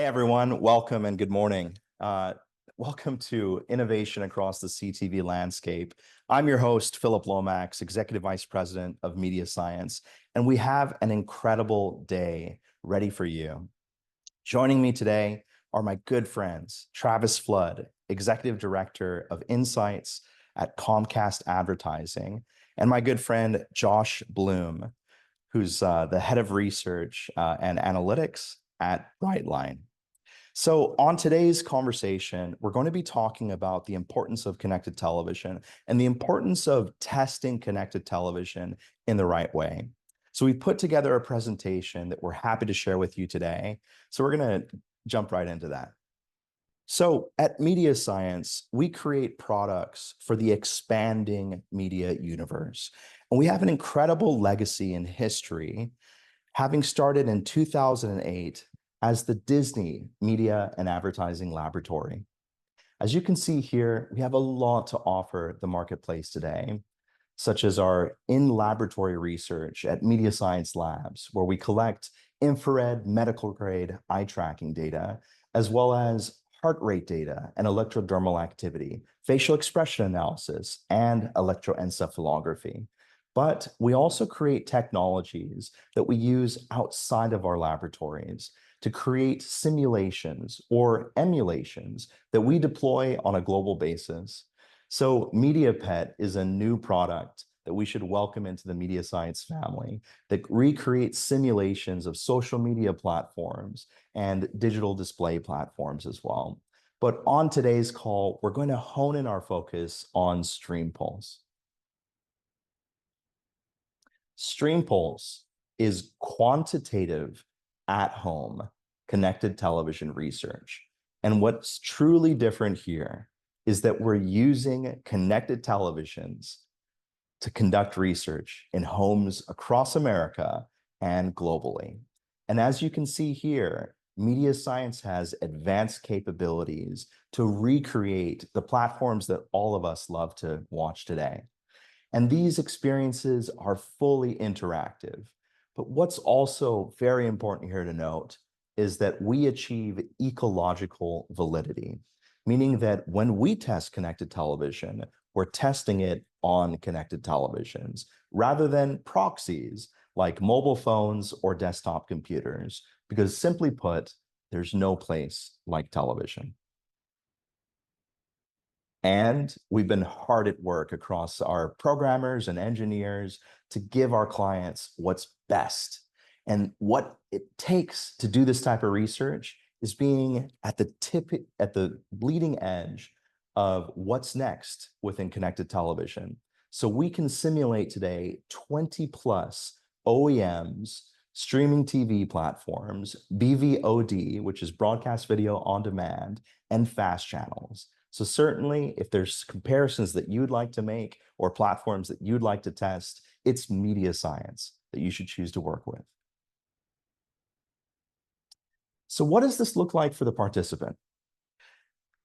everyone. Welcome and good morning. Welcome to Innovation Across the CTV Landscape. I'm your host, Phillip Lomax, Executive Vice President of MediaScience, and we have an incredible day ready for you. Joining me today are my good friends, Travis Flood, Executive Director of Insights at Comcast Advertising, and my good friend, Josh Blum, who's the Head of Research and Analytics at BrightLine. So on today's conversation, we're going to be talking about the importance of connected television and the importance of testing connected television in the right way. So we put together a presentation that we're happy to share with you today. So we're going to jump right into that. So at MediaScience, we create products for the expanding media universe. And we have an incredible legacy in history, having started in 2008 as the Disney Media and Advertising Laboratory. As you can see here, we have a lot to offer the marketplace today, such as our in-laboratory research at MediaScience Labs, where we collect infrared medical grade eye tracking data, as well as heart rate data and electrodermal activity, facial expression analysis, and electroencephalography. But we also create technologies that we use outside of our laboratories to create simulations or emulations that we deploy on a global basis. So MediaPet is a new product that we should welcome into the MediaScience family that recreates simulations of social media platforms and digital display platforms as well. But on today's call, we're going to hone in our focus on StreamPulse. StreamPulse is quantitative at-home connected television research. And what's truly different here is that we're using connected televisions to conduct research in homes across America and globally. And as you can see here, MediaScience has advanced capabilities to recreate the platforms that all of us love to watch today. And these experiences are fully interactive. But what's also very important here to note is that we achieve ecological validity, meaning that when we test connected television, we're testing it on connected televisions rather than proxies like mobile phones or desktop computers, because simply put, there's no place like television. And we've been hard at work across our programmers and engineers to give our clients what's best. And what it takes to do this type of research is being at the bleeding edge of what's next within connected television. So we can simulate today 20 plus OEMs, streaming TV platforms, BVOD, which is broadcast video on demand, and fast channels. So certainly, if there's comparisons that you'd like to make or platforms that you'd like to test, it's MediaScience that you should choose to work with. So what does this look like for the participant?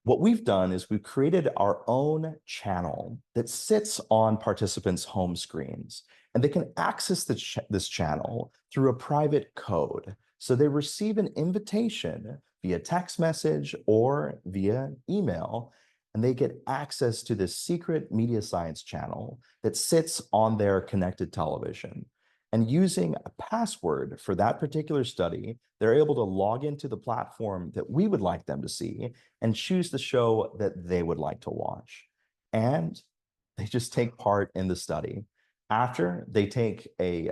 What we've done is we've created our own channel that sits on participants' home screens, and they can access this channel through a private code. So they receive an invitation via text message or via email, and they get access to this secret MediaScience channel that sits on their connected television. And using a password for that particular study, they're able to log into the platform that we would like them to see and choose the show that they would like to watch. And they just take part in the study. After, they take a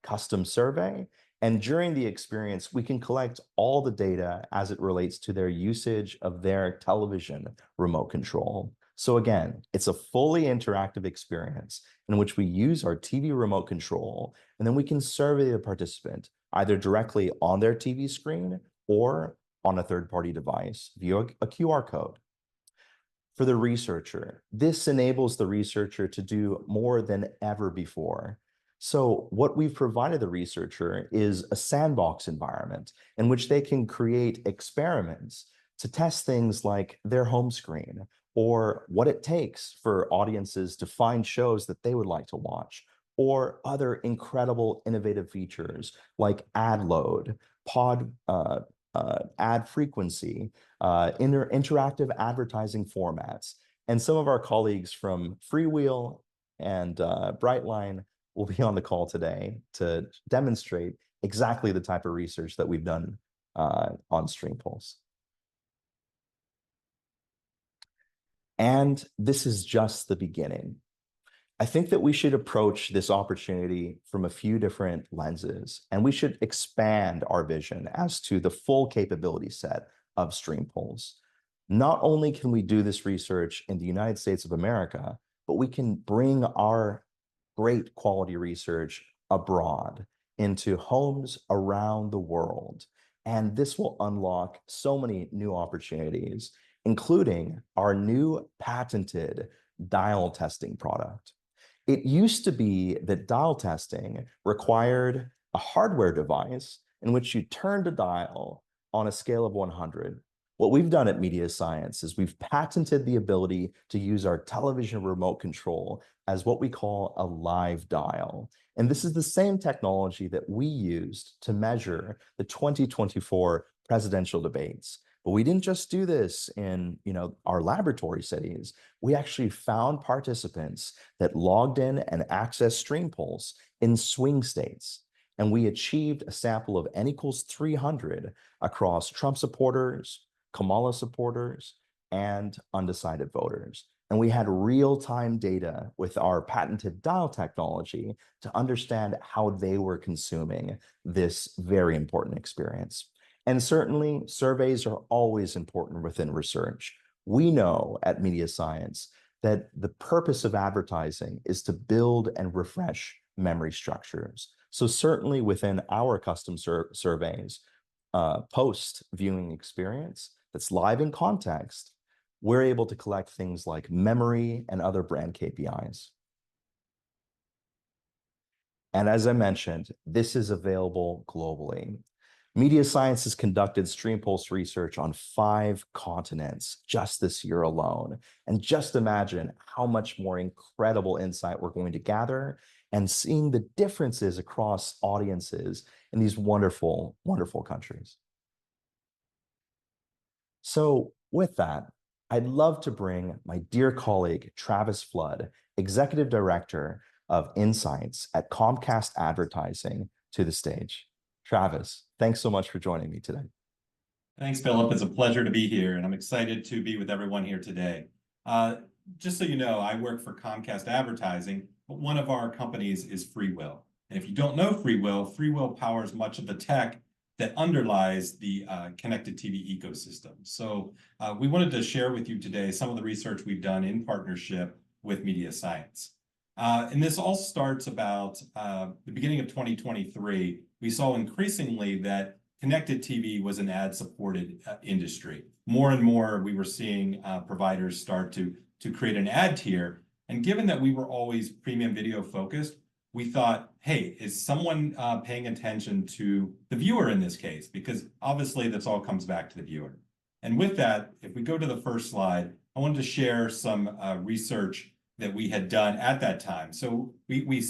custom survey, and during the experience, we can collect all the data as it relates to their usage of their television remote control. So again, it's a fully interactive experience in which we use our TV remote control, and then we can survey the participant either directly on their TV screen or on a third-party device via a QR code. For the researcher, this enables the researcher to do more than ever before. So what we've provided the researcher is a sandbox environment in which they can create experiments to test things like their home screen or what it takes for audiences to find shows that they would like to watch, or other incredible innovative features like ad load, ad frequency, interactive advertising formats. And some of our colleagues from Freewheel and BrightLine will be on the call today to demonstrate exactly the type of research that we've done on StreamPulse. And this is just the beginning. I think that we should approach this opportunity from a few different lenses, and we should expand our vision as to the full capability set of StreamPulse. Not only can we do this research in the United States of America, but we can bring our great quality research abroad into homes around the world. And this will unlock so many new opportunities, including our new patented dial testing product. It used to be that dial testing required a hardware device in which you turned a dial on a scale of 100. What we've done at MediaScience is we've patented the ability to use our television remote control as what we call a live dial. And this is the same technology that we used to measure the 2024 presidential debates. But we didn't just do this in, our laboratory settings. We actually found participants that logged in and accessed StreamPulse in swing states. And we achieved a sample of N equals 300 across Trump supporters, Kamala supporters, and undecided voters. And we had real-time data with our patented dial technology to understand how they were consuming this very important experience. And certainly, surveys are always important within research. We know at MediaScience that the purpose of advertising is to build and refresh memory structures. So certainly within our custom surveys, post-viewing experience that's live in context, we're able to collect things like memory and other brand KPIs. And as I mentioned, this is available globally. MediaScience has conducted StreamPulse research on 5 continents just this year alone. And just imagine how much more incredible insight we're going to gather and seeing the differences across audiences in these wonderful, wonderful countries. So with that, I'd love to bring my dear colleague, Travis Flood, Executive Director of Insights at Comcast Advertising, to the stage. Travis, thanks so much for joining me today. Thanks, Philip. It's a pleasure to be here, and I'm excited to be with everyone here today. Just so you know, I work for Comcast Advertising, but one of our companies is Freewheel. And if you don't know Freewheel, Freewheel powers much of the tech that underlies the connected TV ecosystem. So we wanted to share with you today some of the research we've done in partnership with MediaScience. And this all starts about the beginning of 2023. We saw increasingly that connected TV was an ad-supported industry. More and more, we were seeing providers start to create an ad tier. And given that we were always premium video focused, we thought, hey, is someone paying attention to the viewer in this case? Because obviously, this all comes back to the viewer. And with that, if we go to the first slide, I wanted to share some research that we had done at that time. So we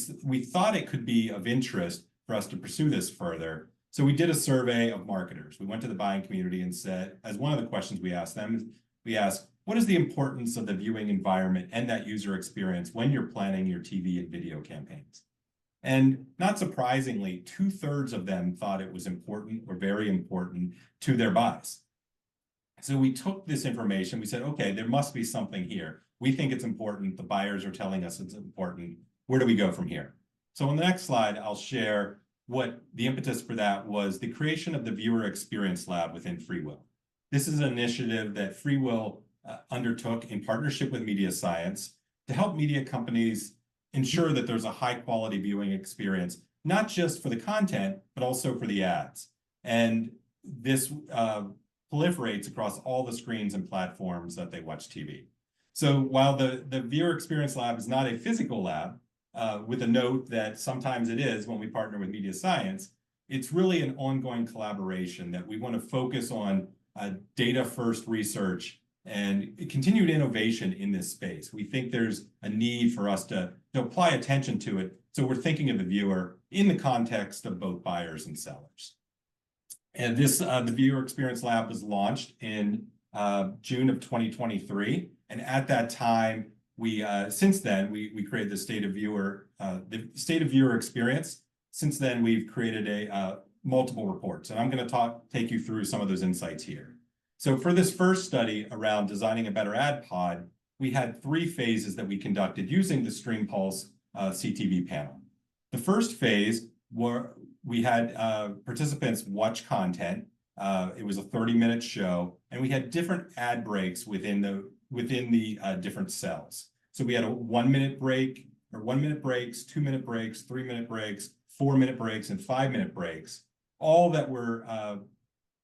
thought it could be of interest for us to pursue this further. So we did a survey of marketers. We went to the buying community and said, as one of the questions we asked them, we asked, what is the importance of the viewing environment and that user experience when you're planning your TV and video campaigns? And not surprisingly, 2/3 of them thought it was important or very important to their buys. So we took this information, we said, okay, there must be something here. We think it's important, the buyers are telling us it's important. Where do we go from here? So on the next slide, I'll share what the impetus for that was, the creation of the Viewer Experience Lab within Freewheel. This is an initiative that Freewheel undertook in partnership with MediaScience to help media companies ensure that there's a high quality viewing experience, not just for the content, but also for the ads. And this proliferates across all the screens and platforms that they watch TV. So while the Viewer Experience Lab is not a physical lab, with a note that sometimes it is when we partner with MediaScience, it's really an ongoing collaboration that we want to focus on data-first research and continued innovation in this space. We think there's a need for us to apply attention to it. So we're thinking of the viewer in the context of both buyers and sellers. And this, the Viewer Experience Lab was launched in June of 2023. And at that time, since then, we created the State of Viewer Experience. Since then, we've created multiple reports. And I'm going to take you through some of those insights here. So for this first study around designing a better ad pod, we had 3 phases that we conducted using the StreamPulse CTV panel. The first phase we had participants watch content. It was a 30-minute show, and we had different ad breaks within the different cells. So we had a 1-minute break, or 1-minute breaks, 2-minute breaks, 3-minute breaks, 4-minute breaks, and 5-minute breaks, all that were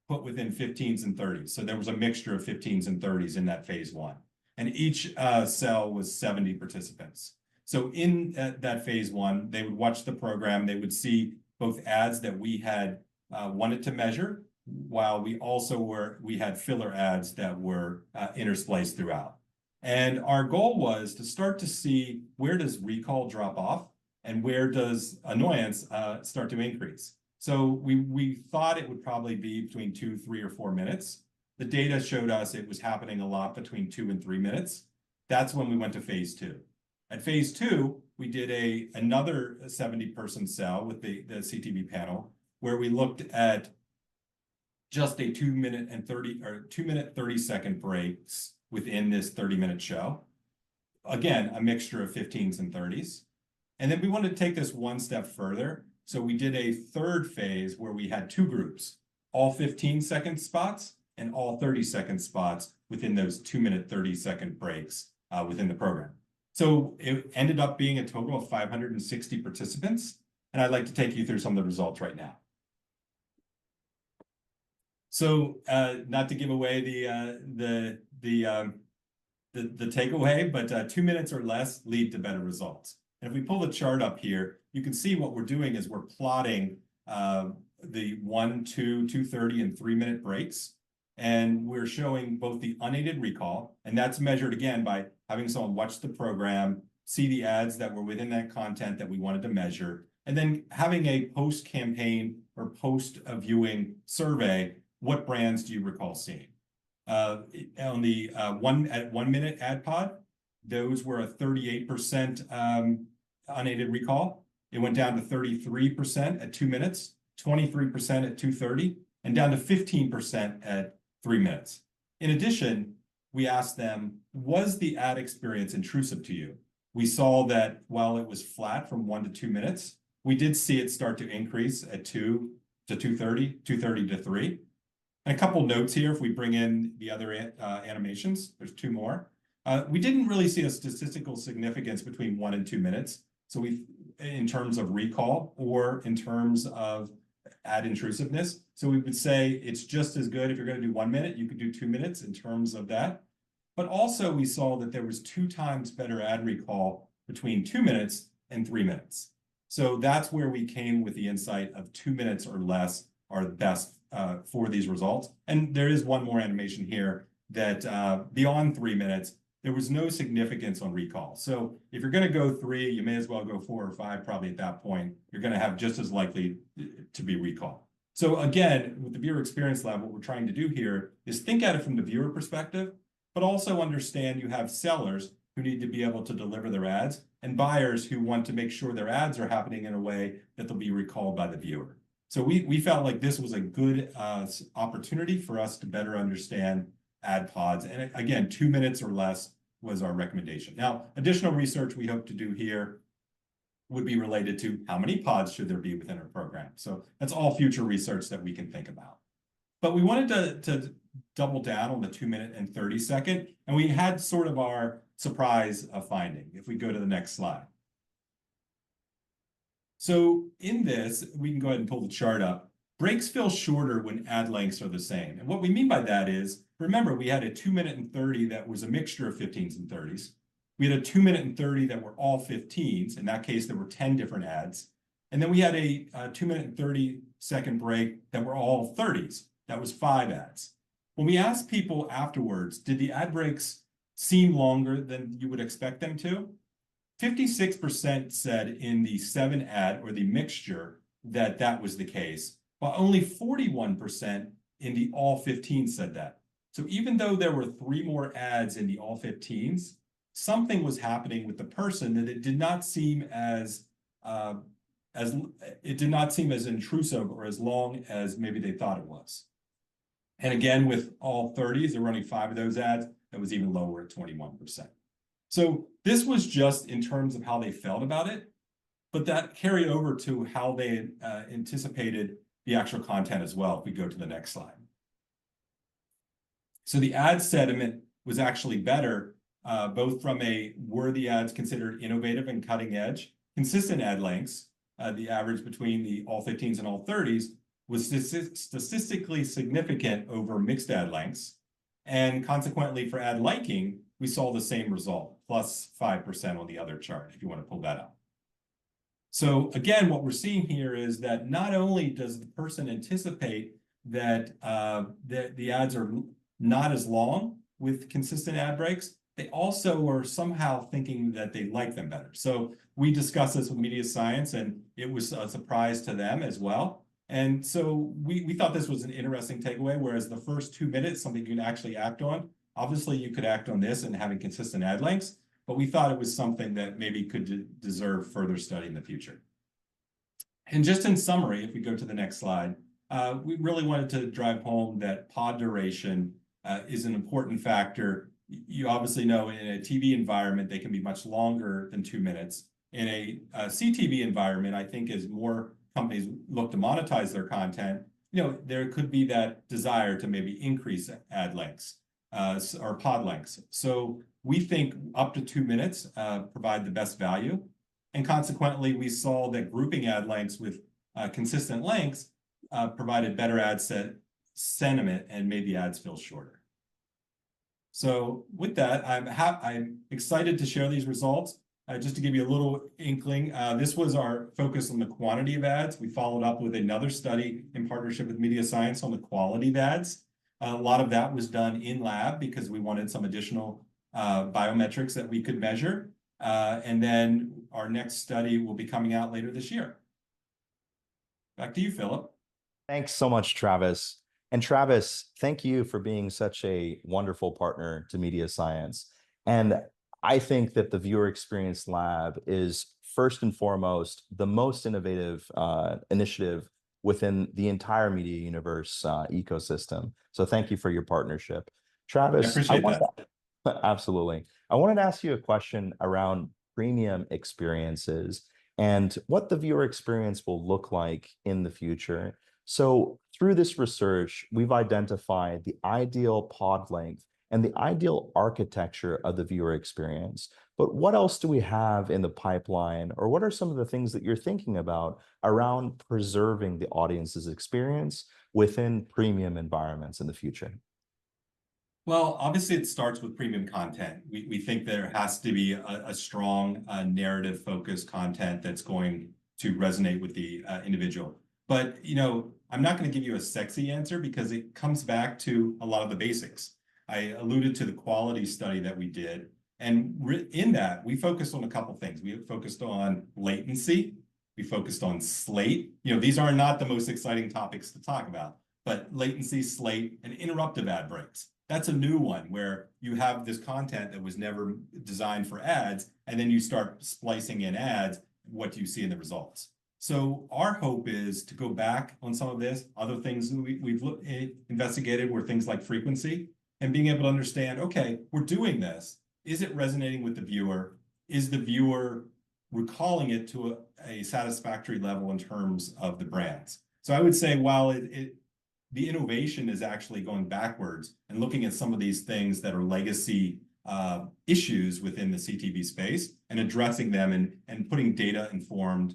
put within 15s and 30s. So there was a mixture of 15s and 30s in that phase 1. And each cell was 70 participants. So in that phase 1, they would watch the program. They would see both ads that we had wanted to measure, while we had filler ads that were interspliced throughout. And our goal was to start to see, where does recall drop off and where does annoyance start to increase. So we thought it would probably be between 2, 3, or 4 minutes. The data showed us it was happening a lot between 2 and 3 minutes. That's when we went to phase 2. At phase 2, we did another 70-person cell with the CTV panel, where we looked at just a 2-minute 30-second breaks within this 30-minute show. Again, a mixture of 15s and 30s. And then we wanted to take this one step further. So we did a third phase where we had 2 groups, all 15-second spots and all 30-second spots within those 2-minute 30-second breaks within the program. So it ended up being a total of 560 participants, and I'd like to take you through some of the results right now. So not to give away the takeaway, but 2 minutes or less lead to better results. And if we pull the chart up here, you can see what we're doing is we're plotting the 1, 2, 2:30, and 3-minute breaks. And we're showing both the unaided recall, and that's measured again by having someone watch the program, see the ads that were within that content that we wanted to measure, and then having a post-campaign or post-viewing survey. What brands do you recall seeing? On the 1-minute ad pod, those were a 38% unaided recall. It went down to 33% at 2 minutes, 23% at 2:30, and down to 15% at 3 minutes. In addition, we asked them, was the ad experience intrusive to you? We saw that while it was flat from 1 to 2 minutes, we did see it start to increase at 2 to 2:30, 2:30 to 3. And a couple notes here, if we bring in the other animations, there's 2 more. We didn't really see a statistical significance between 1 and 2 minutes. So in terms of recall or in terms of ad intrusiveness. So we would say it's just as good if you're going to do 1 minute, you could do 2 minutes in terms of that. But also we saw that there was 2 times better ad recall between 2 minutes and 3 minutes. So that's where we came with the insight of 2 minutes or less are the best for these results. And there is one more animation here that beyond 3 minutes, there was no significance on recall. So if you're going to go 3, you may as well go 4 or 5 probably at that point. You're going to have just as likely to be recall. So again, with the Viewer Experience Lab, what we're trying to do here is think at it from the viewer perspective, but also understand you have sellers who need to be able to deliver their ads and buyers who want to make sure their ads are happening in a way that they'll be recalled by the viewer. So we felt like this was a good opportunity for us to better understand ad pods. And again, 2 minutes or less was our recommendation. Now, additional research we hope to do here would be related to how many pods should there be within our program. So that's all future research that we can think about. But we wanted to double down on the 2 minute and 30-second, and we had sort of our surprise finding. If we go to the next slide. So in this, we can go ahead and pull the chart up. Breaks feel shorter when ad lengths are the same. And what we mean by that is, remember, we had a 2 minute and 30 that was a mixture of 15s and 30s. We had a 2 minute and 30 that were all 15s. In that case, there were 10 different ads. And then we had a 2 minute and 30-second break that were all 30s. That was 5 ads. When we asked people afterwards, did the ad breaks seem longer than you would expect them to? 56% said in the 7 ad or the mixture that was the case. while only 41% in the all 15 said that. So even though there were 3 more ads in the all 15s, something was happening with the person that it did not seem as intrusive or as long as maybe they thought it was. And again, with all 30s, there were only 5 of those ads. That was even lower at 21%. So this was just in terms of how they felt about it, but that carried over to how they anticipated the actual content as well, if we go to the next slide. So the ad sentiment was actually better, both from were the ads considered innovative and cutting edge, consistent ad lengths, the average between the all 15s and all 30s was statistically significant over mixed ad lengths. And consequently for ad liking, we saw the same result, plus 5% on the other chart, if you want to pull that up. So again, what we're seeing here is that not only does the person anticipate that the ads are not as long with consistent ad breaks, they also are somehow thinking that they like them better. So we discussed this with MediaScience, and it was a surprise to them as well. And so we thought this was an interesting takeaway, whereas the first 2 minutes, something you can actually act on. Obviously, you could act on this and having consistent ad lengths, but we thought it was something that maybe could deserve further study in the future. And just in summary, if we go to the next slide, we really wanted to drive home that pod duration is an important factor. You obviously know in a TV environment, they can be much longer than 2 minutes. In a CTV environment, I think as more companies look to monetize their content, there could be that desire to maybe increase ad lengths or pod lengths. So we think up to 2 minutes provide the best value. And consequently, we saw that grouping ad lengths with consistent lengths provided better ad sentiment and made the ads feel shorter. So with that, I'm excited to share these results. Just to give you a little inkling, this was our focus on the quantity of ads. We followed up with another study in partnership with MediaScience on the quality of ads. A lot of that was done in lab because we wanted some additional biometrics that we could measure. And then our next study will be coming out later this year. Back to you, Philip. Thanks so much, Travis. And Travis, thank you for being such a wonderful partner to MediaScience. And I think that the Viewer Experience Lab is first and foremost the most innovative initiative within the entire Media Universe ecosystem. So thank you for your partnership. Travis, I appreciate that. Absolutely. I wanted to ask you a question around premium experiences and what the viewer experience will look like in the future. So through this research, we've identified the ideal pod length and the ideal architecture of the viewer experience. But what else do we have in the pipeline, or what are some of the things that you're thinking about around preserving the audience's experience within premium environments in the future? Well, obviously, it starts with premium content. We think there has to be a strong narrative-focused content that's going to resonate with the individual. But, I'm not going to give you a sexy answer because it comes back to a lot of the basics. I alluded to the quality study that we did. And in that, we focused on a couple things. We focused on latency. We focused on slate. These are not the most exciting topics to talk about, but latency, slate, and interruptive ad breaks. That's a new one where you have this content that was never designed for ads, and then you start splicing in ads. What do you see in the results? So our hope is to go back on some of this. Other things we've investigated were things like frequency and being able to understand, okay, we're doing this. Is it resonating with the viewer? Is the viewer recalling it to a satisfactory level in terms of the brands? So I would say while the innovation is actually going backwards and looking at some of these things that are legacy issues within the CTV space and addressing them and putting data-informed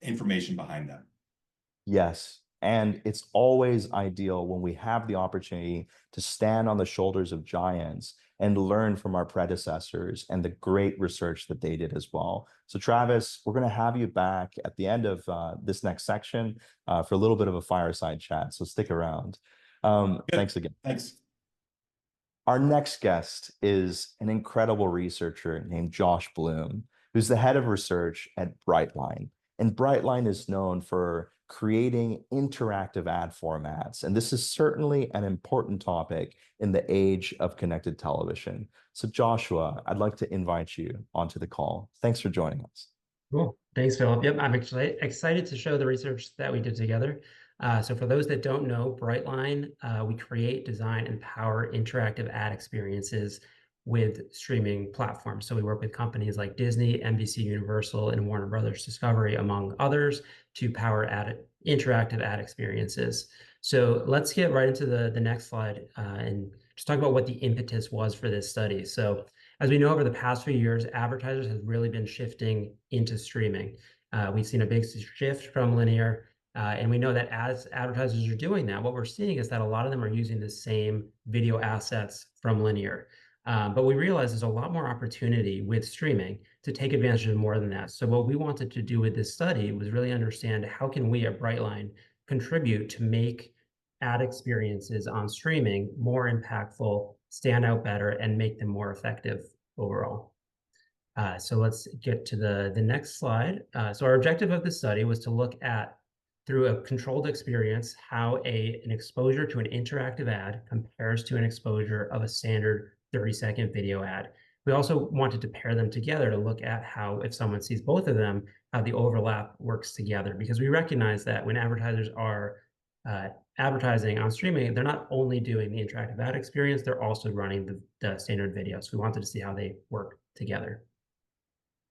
information behind them. Yes. And it's always ideal when we have the opportunity to stand on the shoulders of giants and learn from our predecessors and the great research that they did as well. So Travis, we're going to have you back at the end of this next section for a little bit of a fireside chat. So stick around. Thanks again. Thanks. Our next guest is an incredible researcher named Josh Blum, who's the head of research at BrightLine. And BrightLine is known for creating interactive ad formats. And this is certainly an important topic in the age of connected television. So Joshua, I'd like to invite you onto the call. Thanks for joining us. Cool. Thanks, Philip. Yep, I'm actually excited to show the research that we did together. So for those that don't know, BrightLine, we create, design, and power interactive ad experiences with streaming platforms. So we work with companies like Disney, NBC Universal, and Warner Brothers Discovery, among others, to power interactive ad experiences. So let's get right into the next slide and just talk about what the impetus was for this study. So as we know, over the past few years, advertisers have really been shifting into streaming. We've seen a big shift from linear, and we know that as advertisers are doing that, what we're seeing is that a lot of them are using the same video assets from linear. But we realize there's a lot more opportunity with streaming to take advantage of more than that. So what we wanted to do with this study was really understand how can we at BrightLine contribute to make ad experiences on streaming more impactful, stand out better, and make them more effective overall. So let's get to the next slide. So our objective of this study was to look at, through a controlled experience, how an exposure to an interactive ad compares to an exposure of a standard 30-second video ad. We also wanted to pair them together to look at how, if someone sees both of them, how the overlap works together. Because we recognize that when advertisers are advertising on streaming, they're not only doing the interactive ad experience, they're also running the standard video. So we wanted to see how they work together.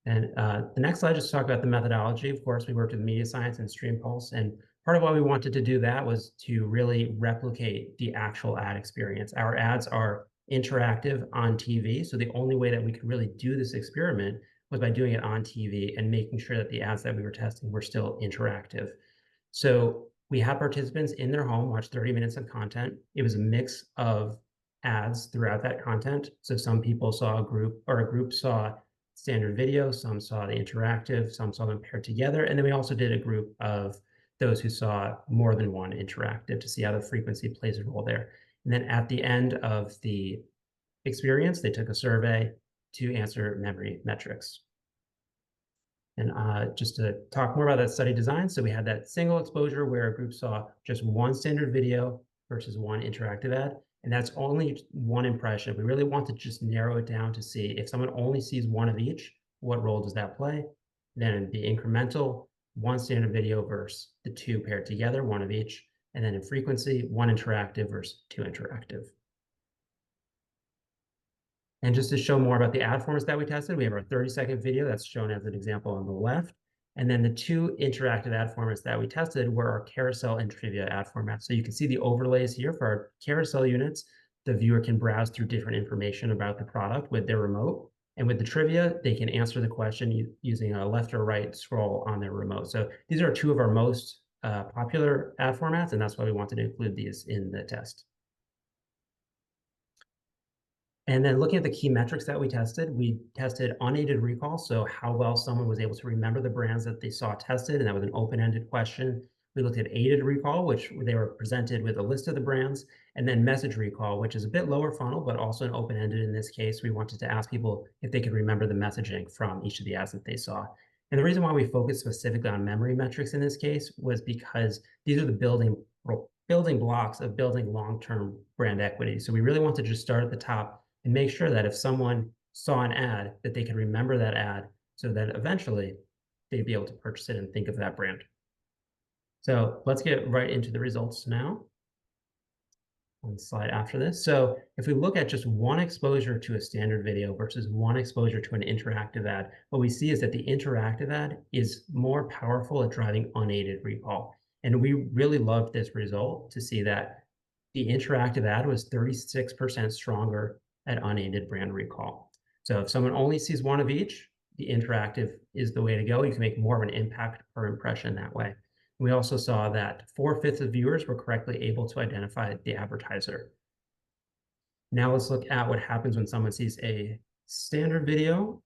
And the next slide, just talk about the methodology. Of course, we worked with MediaScience and StreamPulse, and part of why we wanted to do that was to really replicate the actual ad experience. Our ads are interactive on TV, so the only way that we could really do this experiment was by doing it on TV and making sure that the ads that we were testing were still interactive. So we had participants in their home watch 30 minutes of content. It was a mix of ads throughout that content. So some people saw a group saw standard video, some saw the interactive, some saw them paired together. And then we also did a group of those who saw more than one interactive to see how the frequency plays a role there. And then at the end of the experience, they took a survey to answer memory metrics. And just to talk more about that study design, so we had that single exposure where a group saw just one standard video versus one interactive ad, and that's only one impression. We really want to just narrow it down to see if someone only sees one of each, what role does that play? Then the incremental, one standard video versus the two paired together, one of each, and then in frequency, one interactive versus two interactive. And just to show more about the ad formats that we tested, we have our 30-second video that's shown as an example on the left. And then the two interactive ad formats that we tested were our carousel and trivia ad formats. So you can see the overlays here for our carousel units. The viewer can browse through different information about the product with their remote. And with the trivia, they can answer the question using a left or right scroll on their remote. So these are two of our most popular ad formats, and that's why we wanted to include these in the test. And then looking at the key metrics that we tested unaided recall, so how well someone was able to remember the brands that they saw tested, and that was an open-ended question. We looked at aided recall, which they were presented with a list of the brands, and then message recall, which is a bit lower funnel, but also an open-ended in this case. We wanted to ask people if they could remember the messaging from each of the ads that they saw. And the reason why we focused specifically on memory metrics in this case was because these are the building blocks of building long-term brand equity. So we really want to just start at the top and make sure that if someone saw an ad, that they can remember that ad so that eventually they'd be able to purchase it and think of that brand. So let's get right into the results now. On the slide after this. So if we look at just one exposure to a standard video versus one exposure to an interactive ad, what we see is that the interactive ad is more powerful at driving unaided recall. And we really loved this result to see that the interactive ad was 36% stronger at unaided brand recall. So if someone only sees one of each, the interactive is the way to go. You can make more of an impact per impression that way. We also saw that 4/5 of viewers were correctly able to identify the advertiser. Now let's look at what happens when someone sees a standard video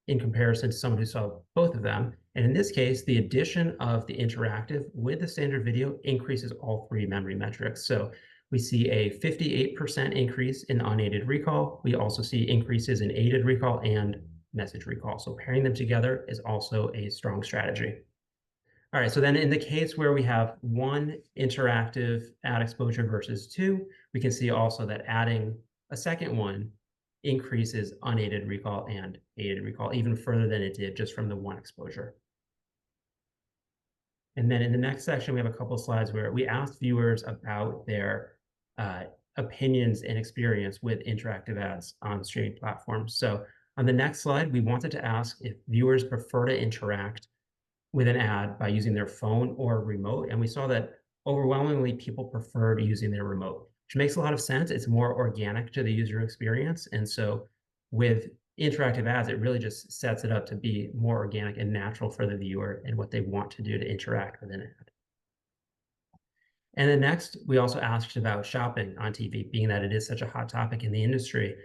in comparison to someone who saw both of them. And in this case, the addition of the interactive with the standard video increases all three memory metrics. So we see a 58% increase in unaided recall. We also see increases in aided recall and message recall. So pairing them together is also a strong strategy. All right, so then in the case where we have one interactive ad exposure versus two, we can see also that adding a second one increases unaided recall and aided recall even further than it did just from the one exposure. And then in the next section, we have a couple of slides where we asked viewers about their opinions and experience with interactive ads on streaming platforms. So on the next slide, we wanted to ask if viewers prefer to interact with an ad by using their phone or remote. And we saw that overwhelmingly people preferred using their remote, which makes a lot of sense. It's more organic to the user experience. And so with interactive ads, it really just sets it up to be more organic and natural for the viewer and what they want to do to interact with an ad. And then next, we also asked about shopping on TV, being that it is such a hot topic in the industry.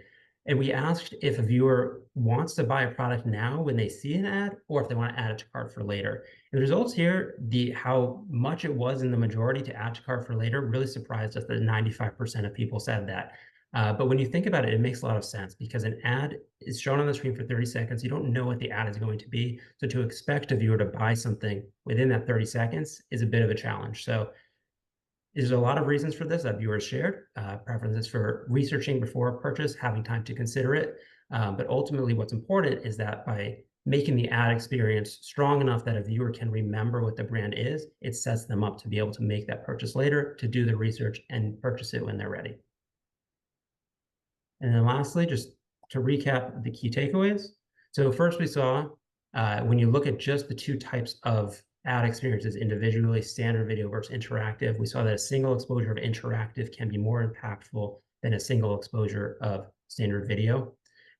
And we asked if a viewer wants to buy a product now when they see an ad, or if they want to add it to cart for later. And the results here, how much it was in the majority to add to cart for later, really surprised us that 95% of people said that. But when you think about it, it makes a lot of sense because an ad is shown on the screen for 30 seconds. You don't know what the ad is going to be. So to expect a viewer to buy something within that 30 seconds is a bit of a challenge. So there's a lot of reasons for this that viewers shared, preferences for researching before a purchase, having time to consider it. But ultimately, what's important is that by making the ad experience strong enough that a viewer can remember what the brand is, it sets them up to be able to make that purchase later, to do the research and purchase it when they're ready. And then lastly, just to recap the key takeaways. So first we saw, when you look at just the two types of ad experiences individually, standard video versus interactive, we saw that a single exposure of interactive can be more impactful than a single exposure of standard video.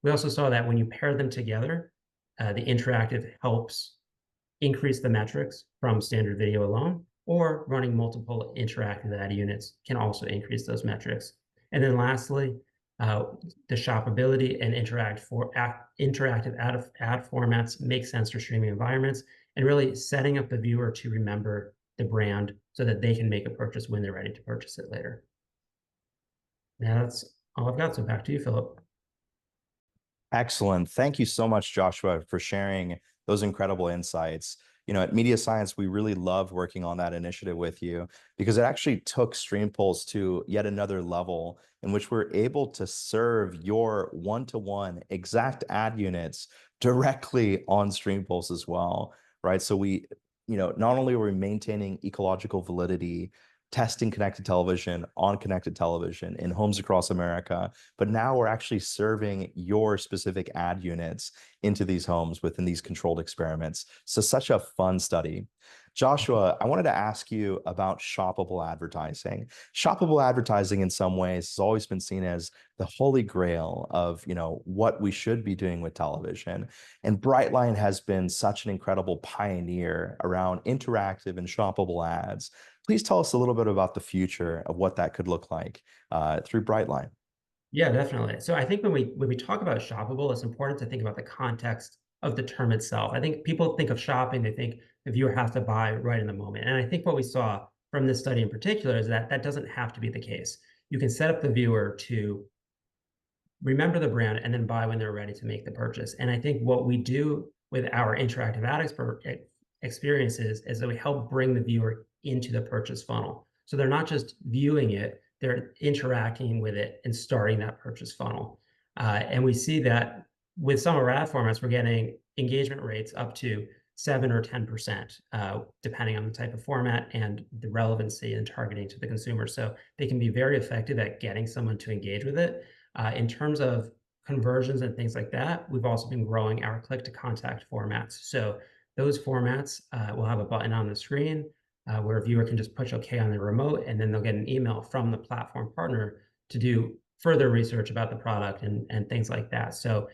We also saw that when you pair them together, the interactive helps increase the metrics from standard video alone, or running multiple interactive ad units can also increase those metrics. And then lastly, the shoppability and interactive ad formats make sense for streaming environments, and really setting up the viewer to remember the brand so that they can make a purchase when they're ready to purchase it later. Now that's all I've got. So back to you, Philip. Excellent. Thank you so much, Joshua, for sharing those incredible insights. At MediaScience, we really loved working on that initiative with you because it actually took StreamPulse to yet another level in which we're able to serve your one-to-one exact ad units directly on StreamPulse as well, right? So not only are we maintaining ecological validity, testing connected television on connected television in homes across America, but now we're actually serving your specific ad units into these homes within these controlled experiments. So such a fun study. Joshua, I wanted to ask you about shoppable advertising. Shoppable advertising in some ways has always been seen as the holy grail of, what we should be doing with television. And BrightLine has been such an incredible pioneer around interactive and shoppable ads. Please tell us a little bit about the future of what that could look like through BrightLine. Yeah, definitely. So I think when we talk about shoppable, it's important to think about the context of the term itself. I think people think of shopping, they think the viewer has to buy right in the moment. And I think what we saw from this study in particular is that that doesn't have to be the case. You can set up the viewer to remember the brand and then buy when they're ready to make the purchase. And I think what we do with our interactive ad experiences is that we help bring the viewer into the purchase funnel. So they're not just viewing it, they're interacting with it and starting that purchase funnel. And we see that with some of our ad formats, we're getting engagement rates up to 7 or 10%, depending on the type of format and the relevancy and targeting to the consumer. So they can be very effective at getting someone to engage with it. In terms of conversions and things like that, we've also been growing our click to contact formats. So those formats will have a button on the screen where a viewer can just push OK on their remote, and then they'll get an email from the platform partner to do further research about the product and things like that. So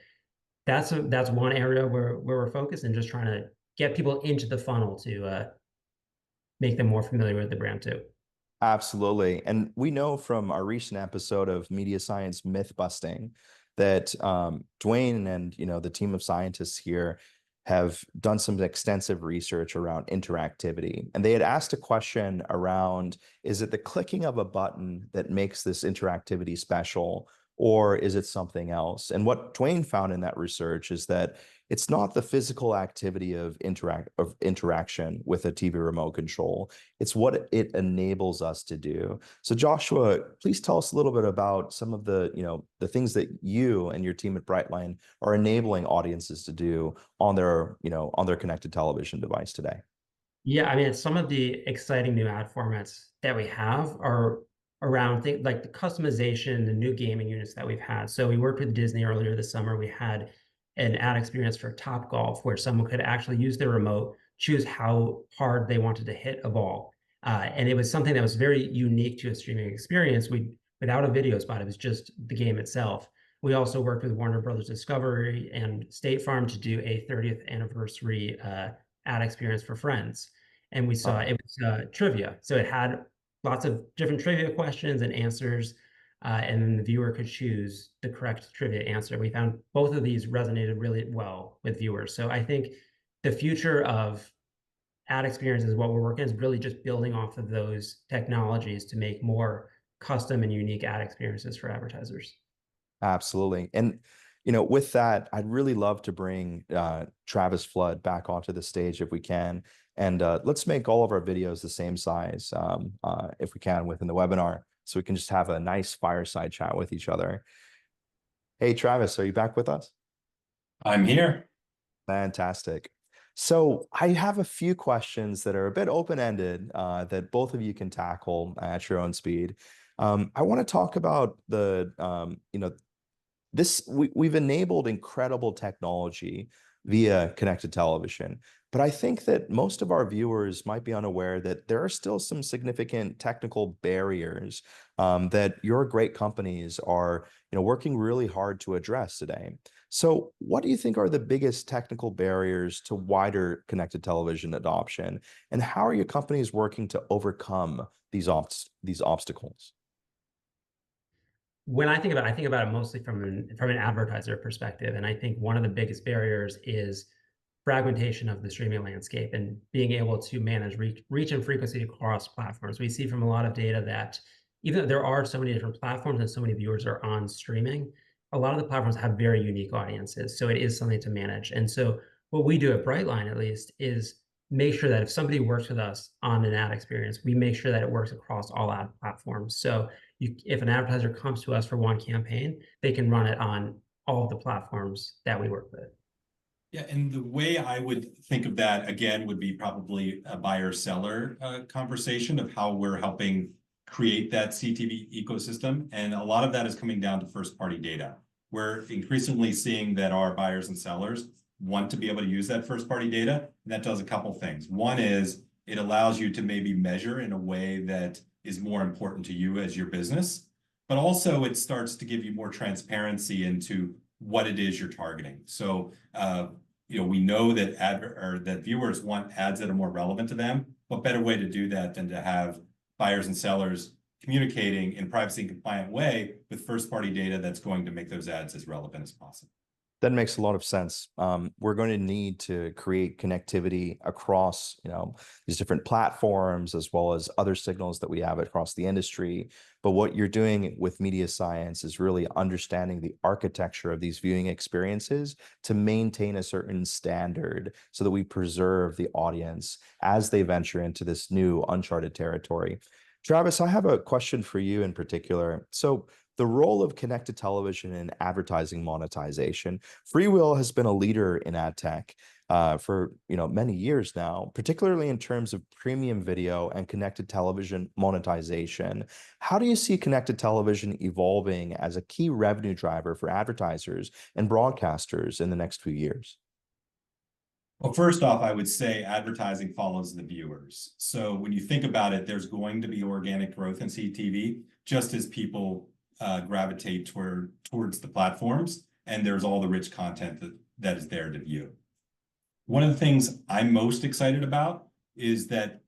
that's one area where we're focused and just trying to get people into the funnel to make them more familiar with the brand too. Absolutely. And we know from our recent episode of MediaScience Myth Busting that Dwayne and the team of scientists here have done some extensive research around interactivity. And they had asked a question around, is it the clicking of a button that makes this interactivity special, or is it something else? And what Dwayne found in that research is that It's not the physical activity of interaction with a TV remote control. It's what it enables us to do. So Joshua, please tell us a little bit about some of the, the things that you and your team at BrightLine are enabling audiences to do on their, on their connected television device today. Yeah, I mean, some of the exciting new ad formats that we have are around things like the customization, the new gaming units that we've had. So we worked with Disney earlier this summer. We had an ad experience for Top Golf where someone could actually use their remote, choose how hard they wanted to hit a ball. And it was something that was very unique to a streaming experience. Without a video spot, it was just the game itself. We also worked with Warner Brothers Discovery and State Farm to do a 30th anniversary ad experience for Friends. And we saw it was trivia. So it had lots of different trivia questions and answers, and then the viewer could choose the correct trivia answer. We found both of these resonated really well with viewers. So I think the future of ad experiences, what we're working is really just building off of those technologies to make more custom and unique ad experiences for advertisers. Absolutely. And, with that, I'd really love to bring Travis Flood back onto the stage if we can. And let's make all of our videos the same size if we can within the webinar, so we can just have a nice fireside chat with each other. Hey, Travis, are you back with us? I'm here. Fantastic. So I have a few questions that are a bit open-ended that both of you can tackle at your own speed. I want to talk about we've enabled incredible technology via connected television, but I think that most of our viewers might be unaware that there are still some significant technical barriers that your great companies are, working really hard to address today. So, what do you think are the biggest technical barriers to wider connected television adoption, and how are your companies working to overcome these obstacles? When I think about it mostly from an advertiser perspective, and I think one of the biggest barriers is fragmentation of the streaming landscape and being able to manage reach and frequency across platforms. We see from a lot of data that even though there are so many different platforms and so many viewers are on streaming, a lot of the platforms have very unique audiences. So it is something to manage. And so what we do at Brightline, at least, is make sure that if somebody works with us on an ad experience, we make sure that it works across all ad platforms. So if an advertiser comes to us for one campaign, they can run it on all of the platforms that we work with. Yeah, and the way I would think of that, again, would be probably a buyer-seller conversation of how we're helping create that CTV ecosystem. And a lot of that is coming down to first-party data. We're increasingly seeing that our buyers and sellers want to be able to use that first-party data, and that does a couple things. One is it allows you to maybe measure in a way that is more important to you as your business, but also it starts to give you more transparency into what it is you're targeting. So, we know that that viewers want ads that are more relevant to them. What better way to do that than to have buyers and sellers communicating in a privacy and compliant way with first-party data that's going to make those ads as relevant as possible? That makes a lot of sense. We're going to need to create connectivity across, these different platforms as well as other signals that we have across the industry. But what you're doing with MediaScience is really understanding the architecture of these viewing experiences to maintain a certain standard so that we preserve the audience as they venture into this new uncharted territory. Travis, I have a question for you in particular. So, the role of connected television in advertising monetization. FreeWheel has been a leader in ad tech for many years now, particularly in terms of premium video and connected television monetization. How do you see connected television evolving as a key revenue driver for advertisers and broadcasters in the next few years? Well, first off, I would say advertising follows the viewers. So when you think about it, there's going to be organic growth in CTV, just as people gravitate towards the platforms, and there's all the rich content that is there to view. One of the things I'm most excited about is that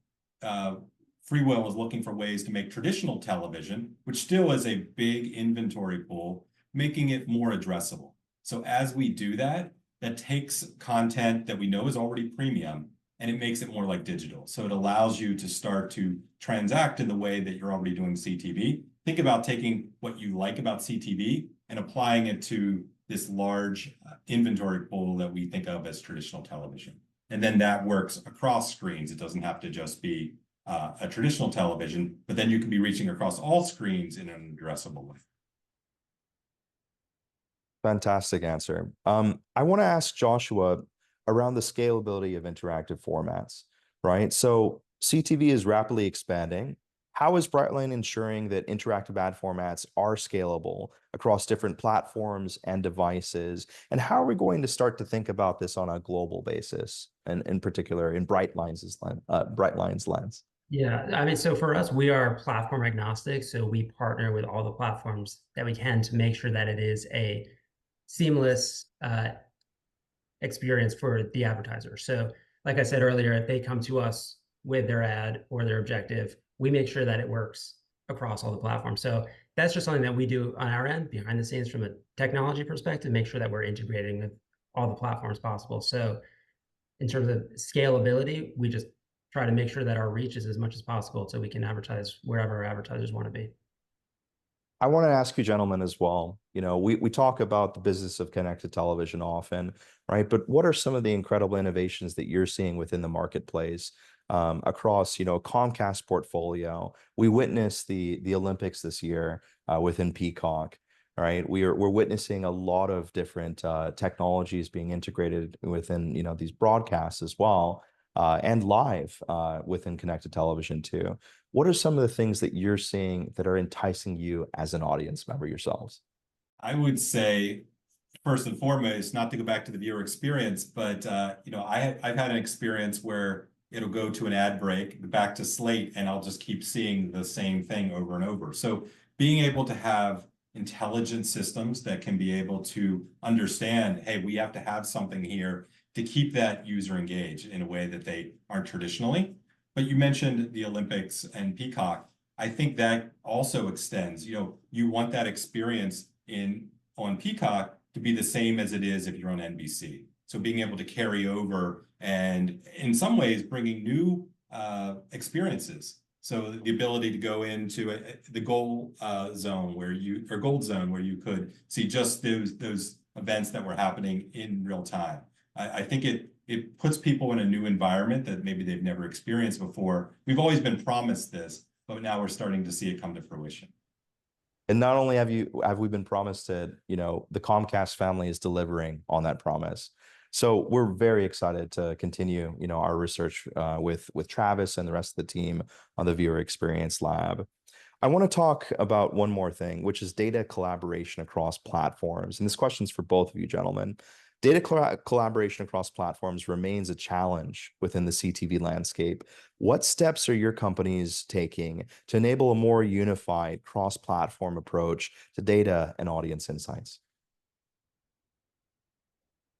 FreeWheel is looking for ways to make traditional television, which still is a big inventory pool, making it more addressable. So as we do that, that takes content that we know is already premium and it makes it more like digital. So it allows you to start to transact in the way that you're already doing CTV. Think about taking what you like about CTV and applying it to this large inventory pool that we think of as traditional television. And then that works across screens. It doesn't have to just be a traditional television, but then you can be reaching across all screens in an addressable way. Fantastic answer. I want to ask Joshua around the scalability of interactive formats, right? So CTV is rapidly expanding. How is BrightLine ensuring that interactive ad formats are scalable across different platforms and devices? And how are we going to start to think about this on a global basis, and in particular in BrightLine's lens? Yeah, I mean, so for us, we are platform agnostic. So we partner with all the platforms that we can to make sure that it is a seamless experience for the advertiser. So like I said earlier, if they come to us with their ad or their objective, we make sure that it works across all the platforms. So that's just something that we do on our end behind the scenes from a technology perspective, make sure that we're integrating with all the platforms possible. So in terms of scalability, we just try to make sure that our reach is as much as possible so we can advertise wherever our advertisers want to be. I want to ask you gentlemen as well, we talk about the business of connected television often, right? But what are some of the incredible innovations that you're seeing within the marketplace across, Comcast portfolio? We witnessed the Olympics this year within Peacock, right? We're witnessing a lot of different technologies being integrated within, these broadcasts as well, and live within connected television too. What are some of the things that you're seeing that are enticing you as an audience member yourselves? I would say, first and foremost, not to go back to the viewer experience, but I've had an experience where it'll go to an ad break, back to slate, and I'll just keep seeing the same thing over and over. So being able to have intelligent systems that can be able to understand, hey, we have to have something here to keep that user engaged in a way that they aren't traditionally. But you mentioned the Olympics and Peacock. I think that also extends, you want that experience on Peacock to be the same as it is if you're on NBC. So being able to carry over and in some ways bringing new experiences. So the ability to go into the gold zone where you could see just those events that were happening in real time. I think it puts people in a new environment that maybe they've never experienced before. We've always been promised this, but now we're starting to see it come to fruition. And not only have we been promised it, the Comcast family is delivering on that promise. So we're very excited to continue, our research with Travis and the rest of the team on the Viewer Experience Lab. I want to talk about one more thing, which is data collaboration across platforms. And this question's for both of you gentlemen. Data collaboration across platforms remains a challenge within the CTV landscape. What steps are your companies taking to enable a more unified cross-platform approach to data and audience insights?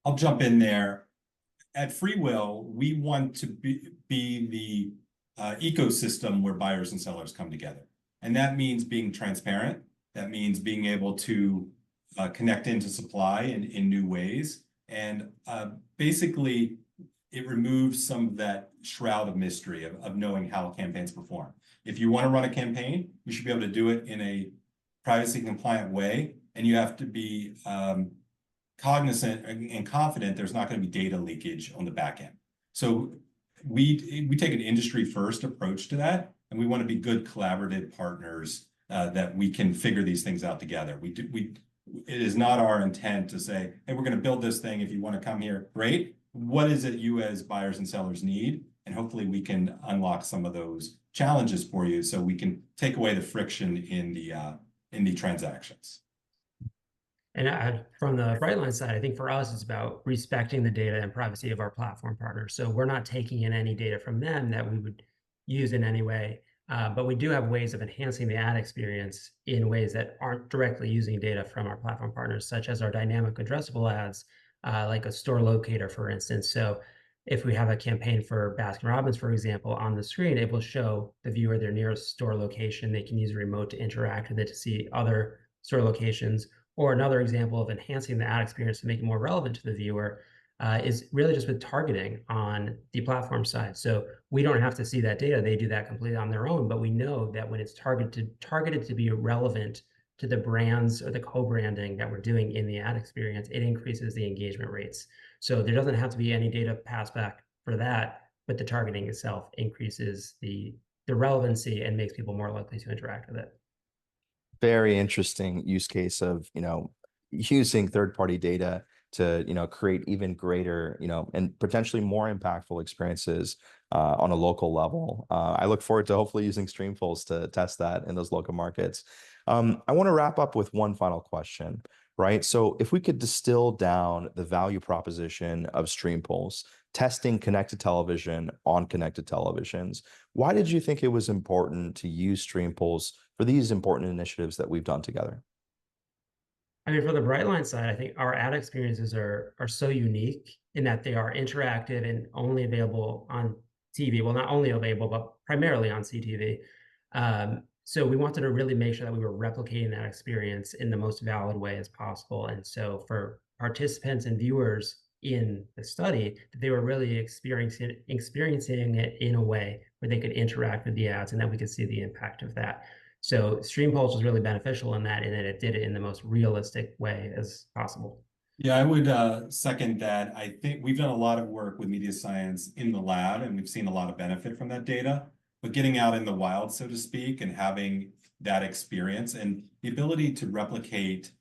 I'll jump in there. At FreeWill, we want to be the ecosystem where buyers and sellers come together. And that means being transparent. That means being able to connect into supply in new ways. And basically, it removes some of that shroud of mystery of knowing how campaigns perform. If you want to run a campaign, you should be able to do it in a privacy compliant way. And you have to be cognizant and confident there's not going to be data leakage on the back end. So we take an industry first approach to that. And we want to be good collaborative partners that we can figure these things out together. It is not our intent to say, hey, we're going to build this thing. If you want to come here, great. What is it you as buyers and sellers need? And hopefully we can unlock some of those challenges for you so we can take away the friction in the transactions. And from the BrightLine side, I think for us, it's about respecting the data and privacy of our platform partners. So we're not taking in any data from them that we would use in any way. But we do have ways of enhancing the ad experience in ways that aren't directly using data from our platform partners, such as our dynamic addressable ads, like a store locator, for instance. So if we have a campaign for Baskin-Robbins, for example, on the screen, it will show the viewer their nearest store location. They can use a remote to interact with it to see other store locations. Or another example of enhancing the ad experience to make it more relevant to the viewer is really just with targeting on the platform side. So we don't have to see that data. They do that completely on their own, but we know that when it's targeted to be relevant to the brands or the co-branding that we're doing in the ad experience, it increases the engagement rates. So there doesn't have to be any data passed back for that, but the targeting itself increases the relevancy and makes people more likely to interact with it. Very interesting use case of, using third-party data to, create even greater, and potentially more impactful experiences on a local level. I look forward to hopefully using Streamfuls to test that in those local markets. I want to wrap up with one final question, right? So if we could distill down the value proposition of Streamfuls, testing connected television on connected televisions, why did you think it was important to use Streamfuls for these important initiatives that we've done together? I mean, for the BrightLine side, I think our ad experiences are so unique in that they are interactive and only available on TV. Well, not only available, but primarily on CTV. So we wanted to really make sure that we were replicating that experience in the most valid way as possible. And so for participants and viewers in the study, they were really experiencing it in a way where they could interact with the ads and that we could see the impact of that. So Streamfuls was really beneficial in that it did it in the most realistic way as possible. Yeah, I would second that. I think we've done a lot of work with MediaScience in the lab, and we've seen a lot of benefit from that data. But getting out in the wild, so to speak, and having that experience and the ability to replicate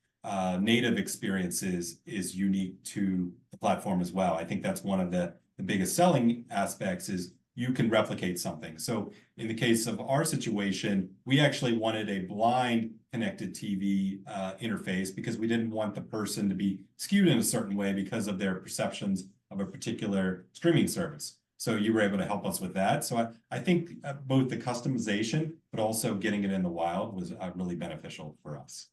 native experiences is unique to the platform as well. I think that's one of the biggest selling aspects is you can replicate something. So in the case of our situation, we actually wanted a blind connected TV interface because we didn't want the person to be skewed in a certain way because of their perceptions of a particular streaming service. So you were able to help us with that. So I think both the customization, but also getting it in the wild was really beneficial for us.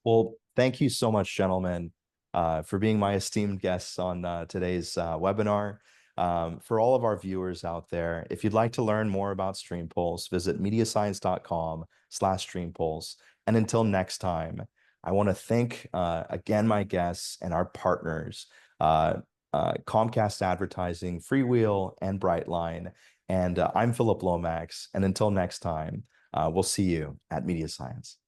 Well, thank you so much, gentlemen, for being my esteemed guests on today's webinar. For all of our viewers out there, if you'd like to learn more about Streamfuls, visit mediascience.com/Streamfuls. And until next time, I want to thank again my guests and our partners, Comcast Advertising, Freewheel, and BrightLine. And I'm Phillip Lomax. And until next time, we'll see you at MediaScience.